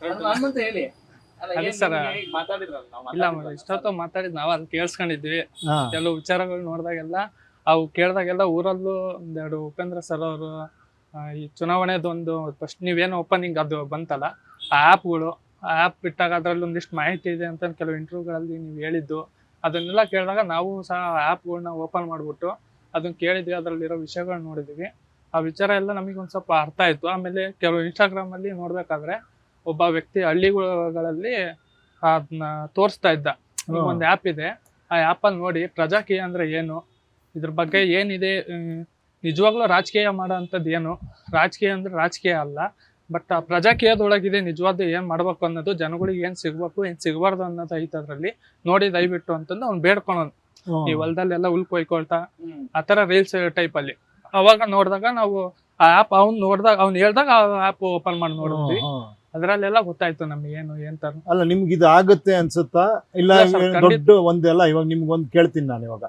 ಹೇಳಿ ಅದೇ ಸರ್ ಇಲ್ಲ ಇಷ್ಟೊತ್ತು ಮಾತಾಡಿದ್ ನಾವ್ ಅದ್ ಕೇಳಿಸ್ಕೊಂಡಿದ್ವಿ. ಕೆಲವು ವಿಚಾರಗಳು ನೋಡಿದಾಗೆಲ್ಲ ಅವು ಕೇಳಿದಾಗೆಲ್ಲ ಊರಲ್ಲೂ ಒಂದೆರಡು ಉಪೇಂದ್ರ ಸರ್ ಅವರು ಈ ಚುನಾವಣೆದೊಂದು ಫಸ್ಟ್ ನೀವೇನು ಓಪನಿಂಗ್ ಅದು ಬಂತಲ್ಲ ಆ ಆ್ಯಪ್ಗಳು ಆ ಆ್ಯಪ್ ಬಿಟ್ಟಾಗ ಅದ್ರಲ್ಲಿ ಒಂದಿಷ್ಟು ಮಾಹಿತಿ ಇದೆ ಅಂತ ಕೆಲವು ಇಂಟರ್ವ್ಯೂಗಳಲ್ಲಿ ನೀವು ಹೇಳಿದ್ದು ಅದನ್ನೆಲ್ಲ ಕೇಳಿದಾಗ ನಾವು ಸಹ ಆ್ಯಪ್ಗಳನ್ನ ಓಪನ್ ಮಾಡ್ಬಿಟ್ಟು ಅದನ್ನ ಕೇಳಿದ್ವಿ, ಅದರಲ್ಲಿರೋ ವಿಷಯಗಳನ್ನ ನೋಡಿದ್ವಿ. ಆ ವಿಚಾರ ಎಲ್ಲ ನಮಗೆ ಒಂದ್ ಸ್ವಲ್ಪ ಅರ್ಥ ಆಯ್ತು. ಆಮೇಲೆ ಕೆಲವು ಇನ್ಸ್ಟಾಗ್ರಾಮ್ ಅಲ್ಲಿ ನೋಡ್ಬೇಕಾದ್ರೆ ಒಬ್ಬ ವ್ಯಕ್ತಿ ಹಳ್ಳಿಗಳಲ್ಲಿ ಅದನ್ನ ತೋರಿಸ್ತಾ ಇದ್ದ, ಒಂದು ಆ್ಯಪ್ ಇದೆ, ಆ ಆ್ಯಪಲ್ಲಿ ನೋಡಿ ಪ್ರಜಾಕೀಯ ಅಂದ್ರೆ ಏನು, ಇದ್ರ ಬಗ್ಗೆ ಏನಿದೆ, ನಿಜವಾಗ್ಲೂ ರಾಜಕೀಯ ಮಾಡೋ ಅಂಥದ್ದು ಏನು, ರಾಜಕೀಯ ಅಂದ್ರೆ ರಾಜಕೀಯ ಅಲ್ಲ, ಬಟ್ ಆ ಪ್ರಜಾಕೀಯದೊಳಗಿದೆ ನಿಜವಾದ ಏನ್ ಮಾಡ್ಬೇಕು ಅನ್ನೋದು, ಜನಗಳಿಗೆ ಏನ್ ಸಿಗ್ಬೇಕು ಏನ್ ಸಿಗಬಾರ್ದು ಅನ್ನೋದು ಐತೆ ಅದ್ರಲ್ಲಿ ನೋಡಿ ದಯವಿಟ್ಟು ಅಂತಂದು ಅವ್ನು ಬೇಡ್ಕೊಳೋನು. ಈ ಹೊಲದಲ್ಲೆಲ್ಲ ಹುಲ್ ಕೊಯ್ಕೊಳ್ತಾ ಆ ತರ ರೀಲ್ಸ್ ಟೈಪ್ ಅಲ್ಲಿ. ಅವಾಗ ನೋಡಿದಾಗ ನಾವು ಆ ಆ್ಯಪ್ ಅವ್ನು ಹೇಳ್ದಾಗ ಆ ಆ್ಯಪ್ ಓಪನ್ ಮಾಡಿ ನೋಡಿದ್ವಿ. ಅದ್ರಲ್ಲೆಲ್ಲ ಗೊತ್ತಾಯ್ತು ನಮ್ಗೆ ಏನು ತರ. ಅಲ್ಲ ನಿಮ್ಗೆ ಇದು ಆಗುತ್ತೆ ಅನ್ಸುತ್ತಾ? ಇಲ್ಲ ದೊಡ್ಡ ಒಂದೆಲ್ಲ ಇವಾಗ ನಿಮ್ಗೊಂದು ಕೇಳ್ತೀನಿ ನಾನು. ಇವಾಗ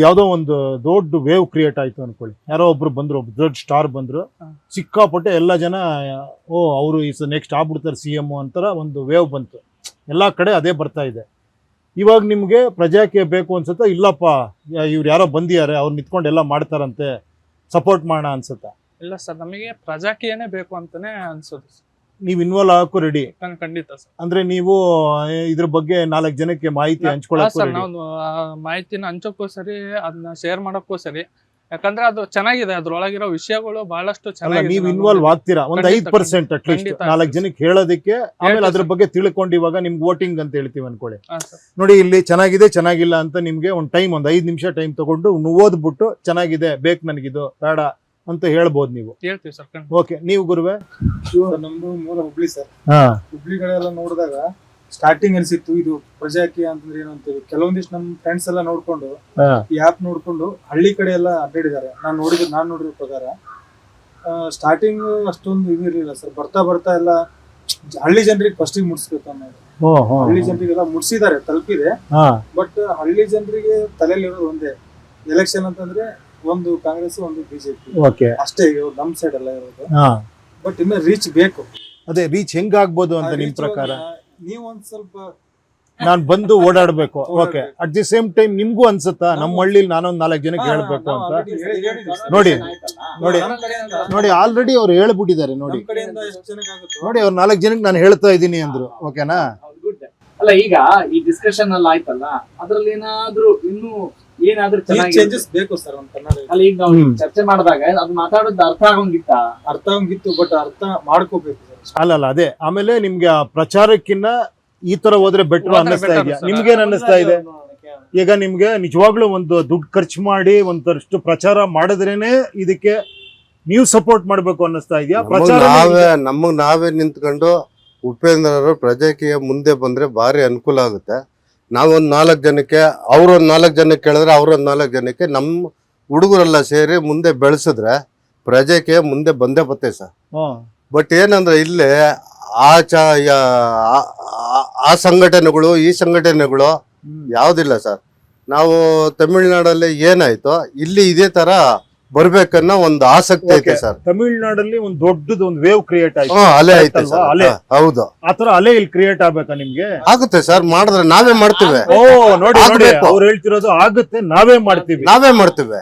ಯಾವ್ದೋ ಒಂದು ದೊಡ್ಡ ವೇವ್ ಕ್ರಿಯೇಟ್ ಆಯ್ತು ಅನ್ಕೊಳ್ಳಿ, ಯಾರೋ ಒಬ್ರು ಬಂದ್ರು, ಒಬ್ರು ದೊಡ್ಡ ಸ್ಟಾರ್ ಬಂದ್ರು, ಸಿಕ್ಕಾಪಟ್ಟೆ ಎಲ್ಲ ಜನ ಅವರು ನೆಕ್ಸ್ಟ್ ಆಗ್ಬಿಡ್ತಾರೆ CM ಅಂತಾರ ಒಂದು ವೇವ್ ಬಂತು, ಎಲ್ಲಾ ಕಡೆ ಅದೇ ಬರ್ತಾ ಇದೆ. ಇವಾಗ ನಿಮ್ಗೆ ಪ್ರಜಾಕೀಯ ಬೇಕು ಅನ್ಸುತ್ತಾ? ಇಲ್ಲಪ್ಪ ಇವ್ರು ಯಾರೋ ಬಂದಿದ್ದಾರೆ ಅವ್ರು ನಿಂತ್ಕೊಂಡು ಎಲ್ಲ ಮಾಡ್ತಾರಂತೆ, ಸಪೋರ್ಟ್ ಮಾಡೋಣ ಅನ್ಸುತ್ತಾ? ಇಲ್ಲ ಸರ್, ನಮಗೆ ಪ್ರಜಾಕೀಯನೇ ಬೇಕು ಅಂತಾನೆ ಅನ್ಸೋದು. ನೀವು ಇನ್ವಾಲ್ವ್ ಆಗಕ್ಕೂ ರೆಡಿ? ಖಂಡಿತ ಸರ್. ಅಂದ್ರೆ ನೀವು ಇದ್ರ ಬಗ್ಗೆ 4 ಜನಕ್ಕೆ ಮಾಹಿತಿ ಹಂಚ್ಕೊಳ್ಳೋಕೆ ನಾವು ಮಾಹಿತಿನ ಹಂಚೋಕ್ಕೂ ಸರಿ, ಅದನ್ನ ಶೇರ್ ಮಾಡೋಕ್ಕೂ ಸರಿ. ಯಾಕಂದ್ರೆ ಅದು ಚೆನ್ನಾಗಿದೆ, ಅದ್ರೊಳಗಿರೋ ವಿಷಯಗಳು ಬಹಳಷ್ಟು ಚೆನ್ನಾಗಿದೆ. ನೀವು ಇನ್ವಾಲ್ವ್ ಆಗ್ತೀರಾ ಒಂದು 5% ಅಟ್ಲೀಸ್ಟ್ 4 ಜನಕ್ಕೆ ಹೇಳೋದಕ್ಕೆ. ಆಮೇಲೆ ಅದ್ರ ಬಗ್ಗೆ ತಿಳ್ಕೊಂಡು ಇವಾಗ ನಿಮ್ಗೆ ವೋಟಿಂಗ್ ಅಂತ ಹೇಳ್ತೀವಿ ಅನ್ಕೊಳ್ಳಿ, ನೋಡಿ ಇಲ್ಲಿ ಚೆನ್ನಾಗಿದೆ ಚೆನ್ನಾಗಿಲ್ಲ ಅಂತ ನಿಮ್ಗೆ ಒಂದು ಟೈಮ್, ಒಂದು 5 ನಿಮಿಷ ಟೈಮ್ ತಗೊಂಡು ಓದ್ಬಿಟ್ಟು ಚೆನ್ನಾಗಿದೆ ಬೇಕು ನನಗಿದು ಬೇಡ ಅಂತ ಹೇಳ್ಬೋದು ನೀವು. ಹೇಳ್ತೀವಿ ಸರ್. ಓಕೆ, ನೀವು ಗುರುವೆ? ನಮ್ದು ಮೂಲ ಹುಬ್ಳಿ ಸರ್. ಹುಬ್ಳಿ ಕಡೆ ಎಲ್ಲ ನೋಡಿದಾಗ ಸ್ಟಾರ್ಟಿಂಗ್ ಅನ್ಸಿತ್ತು ಇದು ಪ್ರಜಾಕೀಯ ಅಂತಂದ್ರೆ ಏನು ಅಂತೇಳಿ. ಕೆಲವೊಂದಿಷ್ಟು ನಮ್ ಫ್ರೆಂಡ್ಸ್ ಎಲ್ಲ ನೋಡ್ಕೊಂಡು ಈ ಆಪ್ ನೋಡ್ಕೊಂಡು ಹಳ್ಳಿ ಕಡೆ ಎಲ್ಲ ಅಡ್ಡಾಡಿದ್ದಾರೆ. ನಾನ್ ನೋಡಿರೋ ಪ್ರಕಾರ ಸ್ಟಾರ್ಟಿಂಗ್ ಅಷ್ಟೊಂದು ಇದು ಇರ್ಲಿಲ್ಲ ಸರ್. ಬರ್ತಾ ಎಲ್ಲ ಹಳ್ಳಿ ಜನರಿಗೆ ಫಸ್ಟ್ ಮುಟ್ಸ್ಬೇಕು ಅನ್ನೋದು. ಹಳ್ಳಿ ಜನರಿಗೆಲ್ಲ ಮುಟ್ಸಿದ್ದಾರೆ, ತಲುಪಿದೆ. ಬಟ್ ಹಳ್ಳಿ ಜನರಿಗೆ ತಲೆಯಲ್ಲಿರೋದು ಒಂದೇ, ಎಲೆಕ್ಷನ್ ಅಂತಂದ್ರೆ ಒಂದು ಕಾಂಗ್ರೆಸ್ ಒಂದು ಬಿಜೆಪಿ ಅಷ್ಟೇ ನಮ್ ಸೈಡ್ ಎಲ್ಲ ಇರೋದು. ಬಟ್ ಇನ್ನ ರೀಚ್ ಬೇಕು. ಅದೇ ರೀಚ್ ಹೆಂಗ್ ಆಗ್ಬೋದು ಅಂತ ನಿಮ್ ಪ್ರಕಾರ? ನೀವು ಒಂದ್ ಸ್ವಲ್ಪ ನಾನ್ ಬಂದು ಓಡಾಡ್ಬೇಕು. Okay, at the same time ನಿಮ್ಗೂ ಅನ್ಸುತ್ತಾ ನಮ್ಮ ಹಳ್ಳಿಲಿ ನಾನೊಂದ್ 4 ಜನಕ್ಕೆ ಹೇಳ್ಬೇಕು ಅಂತ? ನೋಡಿ ಆಲ್ರೆಡಿ ಅವ್ರು ಹೇಳ್ಬಿಟ್ಟಿದ್ದಾರೆ. ನೋಡಿ ಅವ್ರು 4 ಜನಕ್ಕೆ ನಾನು ಹೇಳ್ತಾ ಇದ್ದೀನಿ ಅಂದ್ರು. ಓಕೆನಾ? ಅಲ್ಲ, ಈಗ ಈ ಡಿಸ್ಕಷನ್ ಅಲ್ಲಿ ಆಯ್ತಲ್ಲ, ಅದ್ರಲ್ಲಿ ಏನಾದ್ರೂ ಇನ್ನೂ ಏನಾದ್ರೂ ಚೇಂಜಸ್ ಬೇಕು ಸರ್ ಕನ್ನಡ. ಅಲ್ಲ, ಈಗ ನಾವು ಚರ್ಚೆ ಮಾಡಿದಾಗ ಅದು ಮಾತಾಡೋದು ಅರ್ಥ ಆಗಂಗಿತ್ತು, ಬಟ್ ಅರ್ಥ ಮಾಡ್ಕೋಬೇಕು. ಅಲ್ಲ ಅದೇ. ಆಮೇಲೆ ನಿಮ್ಗೆ ಆ ಪ್ರಚಾರಕ್ಕಿನ್ನ ಈ ತರ ಹೋದ್ರೆ ಬೆಟರ್ ಅನ್ನಿಸ್ತಾ ಇದೆಯಾ? ನಿಮ್ಗೇನ್ ಅನ್ನಿಸ್ತಾ ಇದೆ? ಈಗ ನಿಮ್ಗೆ ನಿಜವಾಗ್ಲೂ ಒಂದು ದುಡ್ಡು ಖರ್ಚು ಮಾಡಿ ಒಂದಷ್ಟು ಪ್ರಚಾರ ಮಾಡಿದ್ರೇನೆ ಇದಕ್ಕೆ ನೀವು ಸಪೋರ್ಟ್ ಮಾಡ್ಬೇಕು ಅನ್ನಿಸ್ತಾ ಇದೆಯಾ? ನಮಗ್ ನಾವೇ ನಿಂತ್ಕೊಂಡು ಉಪೇಂದ್ರ ಪ್ರಜಾಕೀಯ ಮುಂದೆ ಬಂದ್ರೆ ಭಾರಿ ಅನುಕೂಲ ಆಗುತ್ತೆ. ನಾವೊಂದ್ 4 ಜನಕ್ಕೆ, ಅವ್ರೊಂದ್ 4 ಜನಕ್ಕೆ ಕೇಳಿದ್ರೆ ಅವ್ರೊಂದ್ 4 ಜನಕ್ಕೆ ನಮ್ಮ ಹುಡುಗರೆಲ್ಲ ಸೇರಿ ಮುಂದೆ ಬೆಳೆಸಿದ್ರೆ ಪ್ರಜಾಕೀಯ ಮುಂದೆ ಬಂದೇ ಬತ್ತೆ ಸರ್. ಬಟ್ ಏನಂದ್ರೆ ಇಲ್ಲಿ ಆ ಸಂಘಟನೆಗಳು ಈ ಸಂಘಟನೆಗಳು ಯಾವ್ದಿಲ್ಲ ಸರ್. ನಾವು ತಮಿಳ್ನಾಡಲ್ಲಿ ಏನಾಯ್ತು, ಇಲ್ಲಿ ಇದೇ ತರ ಬರ್ಬೇಕನ್ನೋ ಒಂದು ಆಸಕ್ತಿ ಐತೆ ಸರ್. ತಮಿಳ್ನಾಡಲ್ಲಿ ಒಂದು ದೊಡ್ಡದು ಒಂದು ವೇವ್ ಕ್ರಿಯೇಟ್ ಆಯ್ತು, ಅಲೆ ಐತೆ ಅಲೆ. ಹೌದು, ಆತರ ಅಲೆ ಇಲ್ಲಿ ಕ್ರಿಯೇಟ್ ಆಗ್ಬೇಕಾ ನಿಮ್ಗೆ? ಆಗುತ್ತೆ ಸರ್, ಮಾಡಿದ್ರೆ ನಾವೇ ಮಾಡ್ತೇವೆ. ನೋಡಿ ಅವ್ರು ಹೇಳ್ತಿರೋದು ಆಗುತ್ತೆ, ನಾವೇ ಮಾಡ್ತೀವಿ.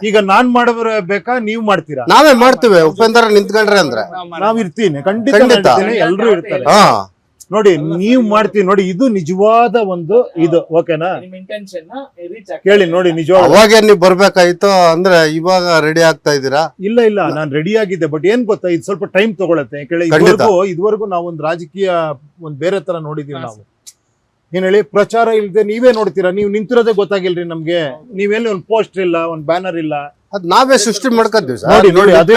ಈಗ ನಾನ್ ಮಾಡಬೇಕಾ ನೀವ್ ಮಾಡ್ತೀರಾ? ನಾವೇ ಮಾಡ್ತೀವಿ. ಉಪೇಂದ್ರ ನಿಂತ್ಕೊಂಡ್ರೆ ಅಂದ್ರೆ ನಾವ್ ಇರ್ತೀನಿ, ಖಂಡಿತ ಎಲ್ರು ಇರ್ತಾರೆ. ನೋಡಿ ನೀವ್ ಮಾಡ್ತೀವಿ. ನೋಡಿ ಇದು ನಿಜವಾದ ಒಂದು ಇದು. ಓಕೆನಾ? ಕೇಳಿ ನೋಡಿ, ನಿಜವಾಗ ಅವಾಗ ನೀವು ಬರ್ಬೇಕಾಯ್ತು ಅಂದ್ರೆ ಇವಾಗ ರೆಡಿ ಆಗ್ತಾ ಇದ್ದೀರಾ? ಇಲ್ಲ ನಾನ್ ರೆಡಿ ಆಗಿದ್ದೆ. ಬಟ್ ಏನ್ ಗೊತ್ತಾ, ಇದು ಸ್ವಲ್ಪ ಟೈಮ್ ತಗೊಳತ್ತೆ. ಇದುವರೆಗೂ ನಾವೊಂದು ರಾಜಕೀಯ ಒಂದ್ ಬೇರೆ ತರ ನೋಡಿದೀವಿ ನಾವು. ಏನ್ ಹೇಳಿ, ಪ್ರಚಾರ ಇಲ್ಲದೆ ನೀವೇ ನೋಡ್ತೀರಾ, ನೀವು ನಿಂತಿರೋದೇ ಗೊತ್ತಾಗಿಲ್ರಿ ನಮ್ಗೆ. ನೀವೆಲ್ಲಿ ಒಂದ್ ಪೋಸ್ಟರ್ ಇಲ್ಲ, ಒಂದ್ ಬ್ಯಾನರ್ ಇಲ್ಲ, ಅದ್ ನಾವೇ ಸೃಷ್ಟಿ ಮಾಡ್ಕೊಂತೀವಿ. ನೋಡಿ ಅದೇ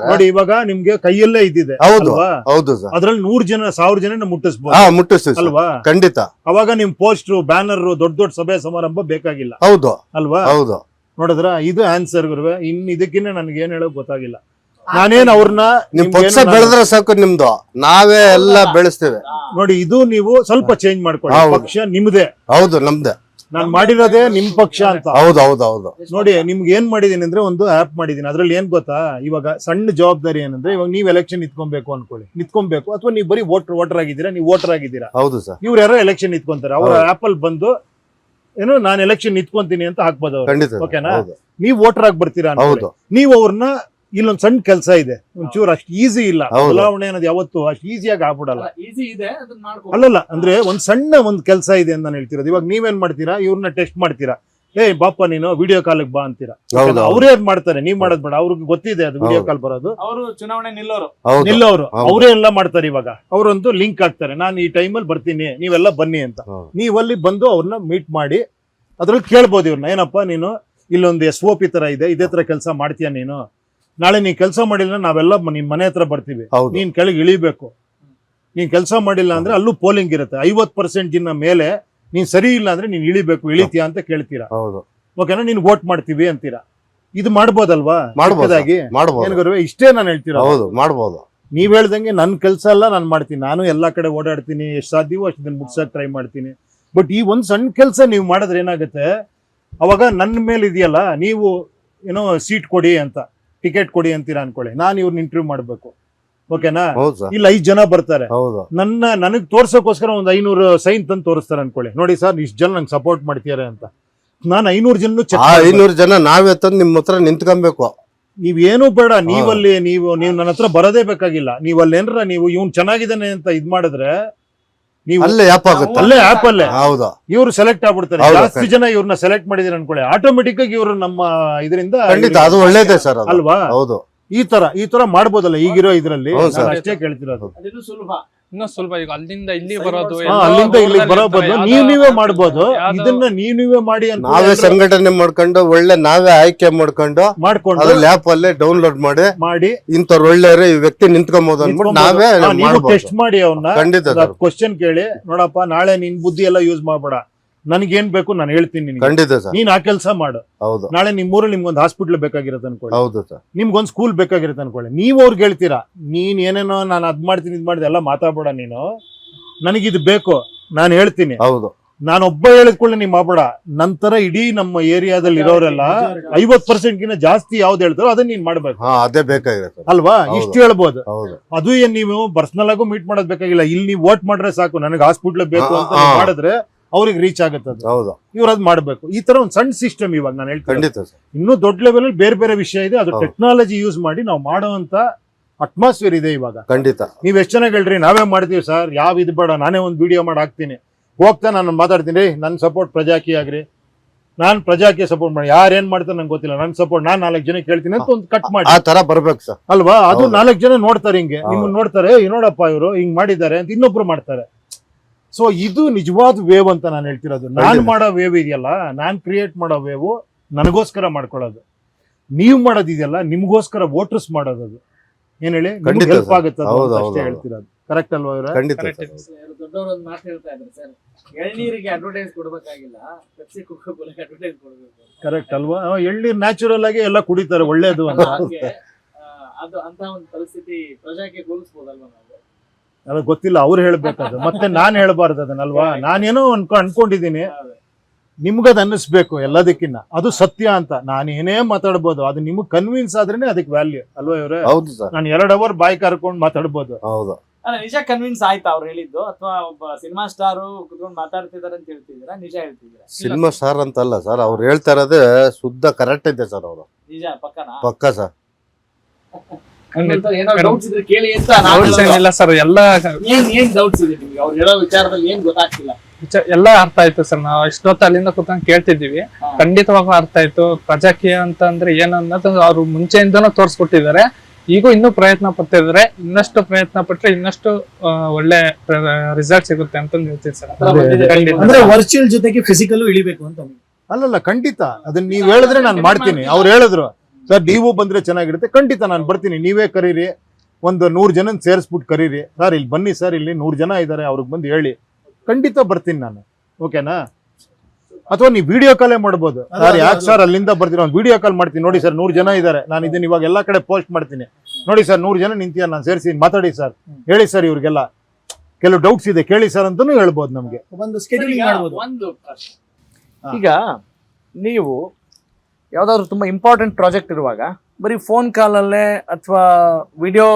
ನೋಡಿ, ಇವಾಗ ನಿಮ್ಗೆ ಕೈಯಲ್ಲೇ ಇದ್ದಿದೆ. ಹೌದು ಸರ್, ಅದ್ರಲ್ಲಿ 100 ಜನ 1000 ಜನ ಮುಟ್ಟಿಸ್ಬೋದು ಅಲ್ವಾ? ಖಂಡಿತ. ಅವಾಗ ನಿಮ್ ಪೋಸ್ಟರ್ ಬ್ಯಾನರ್ ದೊಡ್ಡ ಸಭೆ ಸಮಾರಂಭ ಬೇಕಾಗಿಲ್ಲ. ಹೌದು ಅಲ್ವಾ? ಹೌದು. ನೋಡಿದ್ರ, ಇದು ಆನ್ಸರ್ ಗುರುವೆ. ಇನ್ ಇದಕ್ಕಿನ್ನ ನನ್ಗೆ ಏನ್ ಹೇಳೋಕ್ ಗೊತ್ತಾಗಿಲ್ಲ. ನಾನೇನ್ ಅವ್ರನ್ನ ನಿಮ್ ಪಕ್ಷ ಬೆಳೆದ್ರೆ ಸಾಕು, ನಿಮ್ದು ನಾವೇ ಎಲ್ಲ ಬೆಳೆಸ್ತೇವೆ. ನೋಡಿ ಇದು ನೀವು ಸ್ವಲ್ಪ ಚೇಂಜ್ ಮಾಡ್ಕೊಳ್ಳಿ. ಪಕ್ಷ ನಿಮ್ದೇ. ಹೌದು, ನಮ್ದೇ. ನಾನು ಮಾಡಿರೋದೇ ನಿಮ್ ಪಕ್ಷ ಅಂತ. ಹೌದು ಹೌದು ಹೌದು. ನೋಡಿ ನಿಮ್ಗೆ ಏನ್ ಮಾಡಿದೀನಿ ಅಂದ್ರೆ ಒಂದು ಆಪ್ ಮಾಡಿದೀನಿ. ಅದ್ರಲ್ಲಿ ಏನ್ ಗೊತ್ತಾ, ಇವಾಗ ಸಣ್ಣ ಜವಾಬ್ದಾರಿ ಏನಂದ್ರೆ, ಇವಾಗ ನೀವ್ ಎಲೆಕ್ಷನ್ ನಿಂತ್ಕೊಬೇಕು ಅನ್ಕೊಳ್ಳಿ, ನಿಂತ್ಕೊಬೇಕು, ಅಥವಾ ನೀವು ಬರೀ ವೋಟರ್ ಆಗಿದ್ದೀರಾ, ನೀವು ವೋಟರ್ ಆಗಿದ್ದೀರಾ, ಹೌದು ಸರ್. ಇವ್ರು ಯಾರೋ ಎಲೆಕ್ಷನ್ ನಿಂತ್ಕೊಂತಾರೆ, ಅವ್ರ ಆಪ್ ಅಲ್ಲಿ ಬಂದು ಏನು ನಾನು ಎಲೆಕ್ಷನ್ ನಿಂತ್ಕೊಂತೀನಿ ಅಂತ ಹಾಕ್ಬೋದು ಅವ್ರು. ಖಂಡಿತ ಓಕೆನಾ? ಹೌದು ನೀವ್ ವೋಟರ್ ಆಗಿ ಬರ್ತೀರಾ ಅನ್ಕೊಳ್ಳಿ. ಹೌದು ನೀವು ಅವ್ರನ್ನ ಇಲ್ಲೊಂದ್ ಸಣ್ಣ ಕೆಲಸ ಇದೆ, ಒಂಚೂರು ಅಷ್ಟು ಈಸಿ ಇಲ್ಲ, ಹೌದು. ಬದಲಾವಣೆ ಅನ್ನೋದು ಯಾವತ್ತು ಅಷ್ಟು ಈಸಿಯಾಗಿ ಆಗ್ಬಿಡಲ್ಲ. ಈಸಿ ಇದೆ ಅದನ್ನ ಮಾಡ್ಕೊ. ಅಲ್ಲಲ್ಲ, ಅಂದ್ರೆ ಒಂದ್ ಸಣ್ಣ ಒಂದ್ ಕೆಲಸ ಇದೆ ಅಂತ ನಾನು ಹೇಳ್ತಿರೋದು. ಇವಾಗ ನೀವೇನ್ ಮಾಡ್ತೀರಾ, ಇವ್ರನ್ನ ಟೆಸ್ಟ್ ಮಾಡ್ತೀರಾ, ಏ ಬಾಪ ನೀನು ವಿಡಿಯೋ ಕಾಲ್ ಬಾ ಅಂತೀರಾ. ಹೌದು ಅವ್ರೇ ಅದ್ ಮಾಡ್ತಾರೆ, ನೀವ್ ಮಾಡೋದ್ ಬೇಡ, ಅವ್ರಿಗೆ ಗೊತ್ತಿದೆ ಅದು ವಿಡಿಯೋ ಕಾಲ್ ಬರೋದು. ಅವರು ಚುನಾವಣೆ ನಿಲ್ಲೋರು. ಹೌದು ನಿಲ್ಲೋರು ಹೌದು. ಅವರೇ ಎಲ್ಲ ಮಾಡ್ತಾರೆ. ಇವಾಗ ಅವರೊಂದು ಲಿಂಕ್ ಹಾಕ್ತಾರೆ, ನಾನು ಈ ಟೈಮಲ್ಲಿ ಬರ್ತೀನಿ, ನೀವೆಲ್ಲ ಬನ್ನಿ ಅಂತ. ಹೌದು. ನೀವಲ್ಲಿ ಬಂದು ಅವ್ರನ್ನ ಮೀಟ್ ಮಾಡಿ ಅದ್ರಲ್ಲಿ ಕೇಳ್ಬೋದು ಇವ್ರನ್ನ, ಏನಪ್ಪಾ ನೀನು ಇಲ್ಲೊಂದು SOP ತರ ಇದೆ, ಇದೇ ತರ ಕೆಲಸ ಮಾಡ್ತೀಯ ನೀನು, ನಾಳೆ ನೀನ್ ಕೆಲಸ ಮಾಡಿಲ್ಲ ನಾವೆಲ್ಲ ನಿಮ್ ಮನೆ ಹತ್ರ ಬರ್ತೀವಿ, ಹೌದು ನೀನ್ ಕೆಳಗೆ ಇಳಿಬೇಕು, ನೀನ್ ಕೆಲಸ ಮಾಡಿಲ್ಲ ಅಂದ್ರೆ ಅಲ್ಲೂ ಪೋಲಿಂಗ್ ಇರುತ್ತೆ, 50% ಮೇಲೆ ನೀನ್ ಸರಿ ಇಲ್ಲ ಅಂದ್ರೆ ನೀನ್ ಇಳಿಬೇಕು, ಇಳಿತೀಯಾ ಅಂತ ಕೇಳ್ತೀರಾ. ಹೌದು. ಓಕೆನಾ? ನೀನ್ ವೋಟ್ ಮಾಡ್ತೀವಿ ಅಂತೀರಾ. ಇದು ಮಾಡ್ಬೋದಲ್ವಾ? ಮಾಡ್ಬೋದು ಮಾಡ್ಬೋದು. ಏನ್ ಗುರುವೆ, ಇಷ್ಟೇ ನಾನು ಹೇಳ್ತೀರಾ. ಹೌದು ಮಾಡ್ಬೋದು. ನೀವ್ ಹೇಳ್ದಂಗೆ ನನ್ ಕೆಲಸ ಎಲ್ಲ ನಾನು ಮಾಡ್ತೀನಿ, ನಾನು ಎಲ್ಲಾ ಕಡೆ ಓಡಾಡ್ತೀನಿ, ಎಷ್ಟು ಸಾಧ್ಯವೋ ಅಷ್ಟು ದಿನ ಮುಗ್ಸಕ್ ಟ್ರೈ ಮಾಡ್ತೀನಿ. ಬಟ್ ಈ ಒಂದ್ ಸಣ್ಣ ಕೆಲಸ ನೀವು ಮಾಡಿದ್ರೆ ಏನಾಗುತ್ತೆ, ಅವಾಗ ನನ್ನ ಮೇಲೆ ಇದೆಯಲ್ಲ, ನೀವು ಏನೋ ಸೀಟ್ ಕೊಡಿ ಅಂತ, ಟಿಕೆಟ್ ಕೊಡಿ ಅಂತೀರಾ ಅನ್ಕೊಳ್ಳಿ, ನಾನು ಇವ್ರನ್ನ ಇಂಟರ್ವ್ಯೂ ಮಾಡ್ಬೇಕು. ಓಕೆನಾ? ಹೌದು ಸರ್. ಇಲ್ಲಿ 5 ಜನ ಬರ್ತಾರೆ, ಹೌದು ನನಗ್ ತೋರ್ಸೋಕೋಸ್ಕರ ಒಂದು 500 ಸೈನ್ ತಂದು ತೋರಿಸ್ತಾರೆ ಅನ್ಕೊಳ್ಳಿ, ನೋಡಿ ಸರ್ ಇಷ್ಟು ಜನ ನಂಗೆ ಸಪೋರ್ಟ್ ಮಾಡ್ತೀರಾ ಅಂತ. ನಾನು 500 ಜನ ಆ 500 ಜನ ನಾವೇ ತಂದು ನಿಮ್ ಹತ್ರ ನಿಂತ್ಕೊಬೇಕು. ನೀವೇನು ಬೇಡ, ನೀವಲ್ಲಿ ನೀವು ನನ್ನ ಹತ್ರ ಬರೋದೇ ಬೇಕಾಗಿಲ್ಲ. ನೀವಲ್ಲಿ ಏನಾರ ನೀವು ಇವ್ನು ಚೆನ್ನಾಗಿದ್ದಾನೆ ಅಂತ ಇದ್ ಮಾಡಿದ್ರೆ ನೀವು ಅಲ್ಲೇ ಆಪ್ ಆಗುತ್ತೆ. ಅಲ್ಲೇ ಆಪ್ ಅಲ್ಲೇ ಹೌದು ಇವ್ರು ಸೆಲೆಕ್ಟ್ ಆಗ್ಬಿಡ್ತಾರೆ. ಹೌದು, ಜಾಸ್ತಿ ಜನ ಇವ್ರನ್ನ ಸೆಲೆಕ್ಟ್ ಮಾಡಿದ್ರೆ ಅನ್ಕೊಳ್ಳಿ, ಆಟೋಮೆಟಿಕ್ ಆಗಿ ಇವ್ರು ನಮ್ಮ ಇದರಿಂದ ಖಂಡಿತ ಅದು ಒಳ್ಳೇದೇ ಸರ್ ಅದು. ಅಲ್ವಾ? ಹೌದು ಈ ತರ ಮಾಡ್ಬೋದಲ್ಲ ಈಗಿರೋ ಇದ್ರಲ್ಲಿ. ಹೌದು ಸರ್. ನಾನು ಅಷ್ಟೇ ಕೇಳ್ತಿರೋದು. ಅದಿನ್ನು ಸುಲಭ. ಇನ್ನೂ ಸುಲಭ. ಈಗ ಅಲ್ಲಿಂದ ಇಲ್ಲಿ ಬರೋದು, ಅಲ್ಲಿಂದ ಇಲ್ಲಿಗೆ ಬರೋ ಬದಲು ನೀವೇ ಮಾಡ್ಬೋದು. ಇದನ್ನ ನೀವೇ ಮಾಡಿ ಅಂತ ನಾವೇ ಸಂಘಟನೆ ಮಾಡ್ಕೊಂಡು ಒಳ್ಳೆ ನಾವೇ ಆಯ್ಕೆ ಮಾಡ್ಕೊಂಡು ಅದ್ರಲ್ಲಿ ಆಪ್ ಅಲ್ಲೇ ಡೌನ್ಲೋಡ್ ಮಾಡಿ ಇಂಥವ್ರು ಒಳ್ಳೆಯವರು ಈ ವ್ಯಕ್ತಿ ನಿಂತ್ಕೊಬಹುದು ಅಂದ್ಬಿಟ್ಟು ನಾವೇ ನೀವು ಟೆಸ್ಟ್ ಮಾಡಿ ಅವ್ರನ್ನ. ಖಂಡಿತ ಕ್ವಶನ್ ಕೇಳಿ, ನೋಡಪ್ಪ ನಾಳೆ ನಿನ್ ಬುದ್ಧಿ ಎಲ್ಲ ಯೂಸ್ ಮಾಡ್ಬೇಡ, ನನ್ಗೇನ್ ಬೇಕು ನಾನು ಹೇಳ್ತೀನಿ ನಿನ್ಗೆ, ಖಂಡಿತ ಸರ್. ನೀನ್ ಆ ಕೆಲಸ ಮಾಡು. ಹೌದು ನಾಳೆ ನಿಮ್ಮೂರಲ್ಲಿ ನಿಮ್ಗೊಂದು ಹಾಸ್ಪಿಟ್ಲ್ ಬೇಕಾಗಿರತ್ತೆ ಅನ್ಕೊಳ್ಳಿ, ಹೌದು ಸರ್. ನಿಮ್ಗೊಂದು ಸ್ಕೂಲ್ ಬೇಕಾಗಿರುತ್ತೆ ಅನ್ಕೊಳ್ಳಿ, ನೀವು ಅವ್ರಿಗೆ ಹೇಳ್ತೀರಾ, ನೀನ್ ಏನೇನೋ ನಾನು ಅದ್ ಮಾಡ್ತೀನಿ ಇದ್ ಮಾಡಿದೆ ಎಲ್ಲ ಮಾತಾಡ್ಬೇಡ, ನೀನು ನನಗಿದು ಬೇಕು ನಾನು ಹೇಳ್ತೀನಿ, ಹೌದು ನಾನೊಬ್ಬ ಹೇಳಿದ್ಕೊಳ್ಳಿ ನೀವ್ ಮಾಡ್ಬೇಡ. ನಂತರ ಇಡೀ ನಮ್ಮ ಏರಿಯಾದಲ್ಲಿ ಇರೋರೆಲ್ಲ 50% ಗಿನ್ನ ಜಾಸ್ತಿ ಯಾವ್ದು ಹೇಳ್ತಾರೋ ಅದನ್ನ ನೀನ್ ಮಾಡ್ಬೇಕು. ಅದೇ ಬೇಕಾಗಿರುತ್ತೆ ಅಲ್ವಾ? ಇಷ್ಟು ಹೇಳ್ಬೋದು. ಹೌದು ಅದು ಏನ್ ನೀವು ಪರ್ಸನಲ್ ಆಗು ಮೀಟ್ ಮಾಡೋದ್ ಬೇಕಾಗಿಲ್ಲ, ಇಲ್ಲಿ ನೀವು ವೋಟ್ ಮಾಡ್ರೆ ಸಾಕು, ನನಗೆ ಹಾಸ್ಪಿಟ್ಲ್ ಬೇಕು ಅಂತ ನೀವ್ ಮಾಡಿದ್ರೆ ಅವ್ರಿಗೆ ರೀಚ್ ಆಗುತ್ತೆ. ಅದು ಹೌದು ಇವ್ರು ಅದ್ ಮಾಡ್ಬೇಕು. ಈ ತರ ಒಂದು ಸಣ್ಣ ಸಿಸ್ಟಮ್ ಇವಾಗ ನಾನು ಹೇಳ್ತೀನಿ. ಖಂಡಿತ ಸರ್. ಇನ್ನೂ ದೊಡ್ಡ ಲೆವೆಲ್ ಅಲ್ಲಿ ಬೇರೆ ಬೇರೆ ವಿಷಯ ಇದೆ, ಅದು ಟೆಕ್ನಾಲಜಿ ಯೂಸ್ ಮಾಡಿ ನಾವು ಮಾಡೋವಂತ ಅಟ್ಮಾಸ್ಫಿಯರ್ ಇದೆ ಇವಾಗ. ಖಂಡಿತ. ನೀವ್ ಎಷ್ಟು ಚೆನ್ನಾಗಿ ಹೇಳ್ರಿ, ನಾವೇ ಮಾಡ್ತೀವಿ ಸರ್, ಯಾವ ಇದು ಬೇಡ, ನಾನೇ ಒಂದು ವಿಡಿಯೋ ಮಾಡಿ ಹಾಕ್ತೀನಿ, ಹೋಗ್ತಾ ನಾನು ಮಾತಾಡ್ತೀನಿ, ನನ್ ಸಪೋರ್ಟ್ ಪ್ರಜಾಕಿ ಆಗ್ರಿ, ನಾನ್ ಪ್ರಜಾಕಿ ಸಪೋರ್ಟ್ ಮಾಡಿ, ಯಾರು ಏನ್ ಮಾಡ್ತಾರೆ ನಂಗೆ ಗೊತ್ತಿಲ್ಲ, ನನ್ ಸಪೋರ್ಟ್ ನಾನ್ 4 ಜನ ಕೇಳ್ತೀನಿ ಅಂತ ಒಂದು ಕಟ್ ಮಾಡಿ ಆ ತರ ಬರ್ಬೇಕು ಸರ್. ಅಲ್ವಾ? ಅದು 4 ಜನ ನೋಡ್ತಾರೆ, ಹಿಂಗೆ ನಿಮ್ಮನ್ನ ನೋಡ್ತಾರೆ, ನೋಡಪ್ಪ ಇವರು ಹಿಂಗ್ ಮಾಡಿದ್ದಾರೆ ಅಂತ ಇನ್ನೊಬ್ರು ಮಾಡ್ತಾರೆ. ಸೊ ಇದು ನಿಜವಾದ ವೇವ್ ಅಂತ ನಾನು ಹೇಳ್ತಿರೋದು. ನಾನ್ ಮಾಡೋ ವೇವ್ ಇದೆಯಲ್ಲ, ನಾನ್ ಕ್ರಿಯೇಟ್ ಮಾಡೋ ವೇವ್ ನನಗೋಸ್ಕರ ಮಾಡ್ಕೊಳ್ಳೋದು. ನೀವು ಮಾಡೋದಿದೆಯಲ್ಲ ನಿಮ್ಗೋಸ್ಕರ ವೋಟರ್ಸ್ ಮಾಡೋದು. ಅದು ಏನ್ ಹೇಳಿ, ಹೆಲ್ಪ್ ಆಗುತ್ತೆ ಅಷ್ಟೇ ಹೇಳ್ತಿರೋದು. ಕರೆಕ್ಟ್ ಅಲ್ವಾ ಇವ್ರೆ? ಖಂಡಿತ. ದೊಡ್ಡವರು ಒಂದು ಮಾತು ಹೇಳ್ತಾ ಇದ್ರು ಸರ್, ಎಳ್ನೀರಿಗೆ ಅಡ್ವರ್ಟೈಸ್ ಕೊಡ್ಬೇಕಾಗಿಲ್ಲ, ಪೆಪ್ಸಿ ಕೋಕಾ-ಕೋಲಾಗೆ ಅಡ್ವರ್ಟೈಸ್ ಕೊಡ್ಬೇಕು. ಕರೆಕ್ಟ್ ಅಲ್ವಾ? ಎಳ್ನೀರ್ ನ್ಯಾಚುರಲ್ ಆಗಿ ಎಲ್ಲ ಕುಡಿತಾರೆ, ಒಳ್ಳೇದು ಅಂತ. ಅದು ಅಂತ ಒಂದು ಪರಿಸ್ಥಿತಿ ಪ್ರಜಾಕ್ಕೆ ಹೋಲಿಸ್ಬೋದಲ್ವಾ ನಾವು? ಅದು ಗೊತ್ತಿಲ್ಲ, ಅವ್ರು ಹೇಳ್ಬೇಕದು, ಮತ್ತೆ ನಾನ್ ಹೇಳ್ಬಾರ್ದು ಅದನ್ನಲ್ವಾ? ನಾನೇನೋ ಅನ್ಕೊಂಡಿದೀನಿ, ನಿಮ್ಗದ್ ಅನ್ನಿಸ್ಬೇಕು ಎಲ್ಲದಕ್ಕಿನ್ನ ಅದು ಸತ್ಯ ಅಂತ. ನಾನು ಏನೇ ಮಾತಾಡ್ಬೋದು, ಅದು ನಿಮ್ಗೆ ಕನ್ವಿನ್ಸ್ ಆದ್ರೇನೆ ಅದಕ್ಕೆ ವ್ಯಾಲ್ಯೂ ಅಲ್ವಾ ಇವ್ರೆ? ಹೌದು ಸರ್. ನಾನು 2 ಅವರ್ ಬಾಯ್ ಕರ್ಕೊಂಡು ಮಾತಾಡ್ಬೋದು. ಹೌದು. ಅಲ್ಲ, ನಿಜ ಕನ್ವಿನ್ಸ್ ಆಯ್ತಾ ಅವ್ರು ಹೇಳಿದ್ದು, ಅಥವಾ ಒಬ್ಬ ಸಿನಿಮಾ ಸ್ಟಾರು ಕುತ್ಕೊಂಡು ಮಾತಾಡ್ತಿದಾರೆ ಅಂತ ಹೇಳ್ತಿದ್ದೀರಾ, ನಿಜ ಹೇಳ್ತಿದ್ದೀರಾ? ಸಿನಿಮಾ ಸ್ಟಾರ್ ಅಂತಲ್ಲ ಸರ್, ಅವ್ರು ಹೇಳ್ತಾ ಇರೋದೇ ಶುದ್ಧ ಕರೆಕ್ಟ್ ಇದೆ ಸರ್. ಅವರು ನಿಜ ಪಕ್ಕನಾ? ಪಕ್ಕ ಸರ್. ಏನೋ ಡೌಟ್ಸ್ ಇದ್ರೆ ಕೇಳಿ ಅಂತ. ಏನಿಲ್ಲ ಸರ್, ಎಲ್ಲ ಏನ್ ಡೌಟ್ಸ್ ಇದೆ ನಿಮ್ಗೆ? ಅವ್ರು ಹೇಳೋ ವಿಚಾರದಲ್ಲಿ ಏನ್ ಗೊತ್ತಾಗ್ತಿಲ್ಲ? ಎಲ್ಲ ಅರ್ಥ ಆಯ್ತು ಸರ್. ನಾವು ಇಷ್ಟೊತ್ತು ಅಲ್ಲಿಂದ ಕೂತ್ಕೊಂಡು ಕೇಳ್ತಿದ್ದೀವಿ, ಖಂಡಿತವಾಗೂ ಅರ್ಥ ಆಯ್ತು. ಪ್ರಜಾಕೀಯ ಅಂತ ಅಂದ್ರೆ ಏನನ್ನೋದು ಅವ್ರು ಮುಂಚೆಯಿಂದನೂ ತೋರಿಸ್ಕೊಟ್ಟಿದ್ದಾರೆ. ಈಗ ಇನ್ನೂ ಪ್ರಯತ್ನ ಪಡ್ತಿದ್ದಾರೆ, ಇನ್ನಷ್ಟು ಪ್ರಯತ್ನ ಪಟ್ರೆ ಇನ್ನಷ್ಟು ಒಳ್ಳೆ ರಿಸಲ್ಟ್ ಸಿಗುತ್ತೆ ಅಂತ ಹೇಳ್ತೀವಿ ಸರ್. ಅಂದ್ರೆ ವರ್ಚುವಲ್ ಜೊತೆಗೆ ಫಿಸಿಕಲ್ ಇಳಿಬೇಕು ಅಂತ. ಅಲ್ಲಲ್ಲ, ಖಂಡಿತ ಅದನ್ನ ನೀವ್ ಹೇಳಿದ್ರೆ ನಾನು ಮಾಡ್ತೀನಿ. ಅವ್ರು ಹೇಳಿದ್ರು ಸರ್ ನೀವು ಬಂದ್ರೆ ಚೆನ್ನಾಗಿರುತ್ತೆ, ಖಂಡಿತ ನಾನು ಬರ್ತೀನಿ. ನೀವೇ ಕರೀರಿ, ಒಂದು 100 ಜನ ಸೇರಿಸ್ಬಿಟ್ಟು ಕರೀರಿ, ಸರ್ ಇಲ್ಲಿ ಬನ್ನಿ ಸರ್, ಇಲ್ಲಿ 100 ಜನ ಇದ್ದಾರೆ, ಅವ್ರಿಗೆ ಬಂದು ಹೇಳಿ, ಖಂಡಿತ ಬರ್ತೀನಿ ನಾನು. ಓಕೆನಾ? ಅಥವಾ ನೀವು ವಿಡಿಯೋ ಕಾಲೇ ಮಾಡ್ಬೋದು. ಸರ್ ಯಾಕೆ ಸರ್ ಅಲ್ಲಿಂದ ಬರ್ತೀರ, ಒಂದು ವಿಡಿಯೋ ಕಾಲ್ ಮಾಡ್ತೀನಿ, ನೋಡಿ ಸರ್ 100 ಜನ ಇದ್ದಾರೆ, ನಾನು ಇದನ್ನ ಇವಾಗ ಎಲ್ಲಾ ಕಡೆ ಪೋಸ್ಟ್ ಮಾಡ್ತೀನಿ, ನೋಡಿ ಸರ್ 100 ಜನ ನಿಂತಿಯ, ನಾನು ಸೇರಿಸಿ ಮಾತಾಡಿ ಸರ್, ಹೇಳಿ ಸರ್ ಇವ್ರಿಗೆಲ್ಲ ಕೆಲವು ಡೌಟ್ಸ್ ಇದೆ ಕೇಳಿ ಸರ್ ಅಂತಾನು ಹೇಳ್ಬೋದು. ನಮ್ಗೆ ಒಂದು ಸ್ಕೆಡ್ಯೂಲಿಂಗ್ ಮಾಡ್ಬೋದು. ಒಂದು ಪ್ರಶ್ನೆ, ಈಗ ನೀವು ಯಾವ್ದಾದ್ರು ತುಂಬಾ ಇಂಪಾರ್ಟೆಂಟ್ ಪ್ರಾಜೆಕ್ಟ್ ಇರುವಾಗ ಬರೀ ಫೋನ್ ಕಾಲಲ್ಲೇ ಅಥವಾ ವಿಡಿಯೋ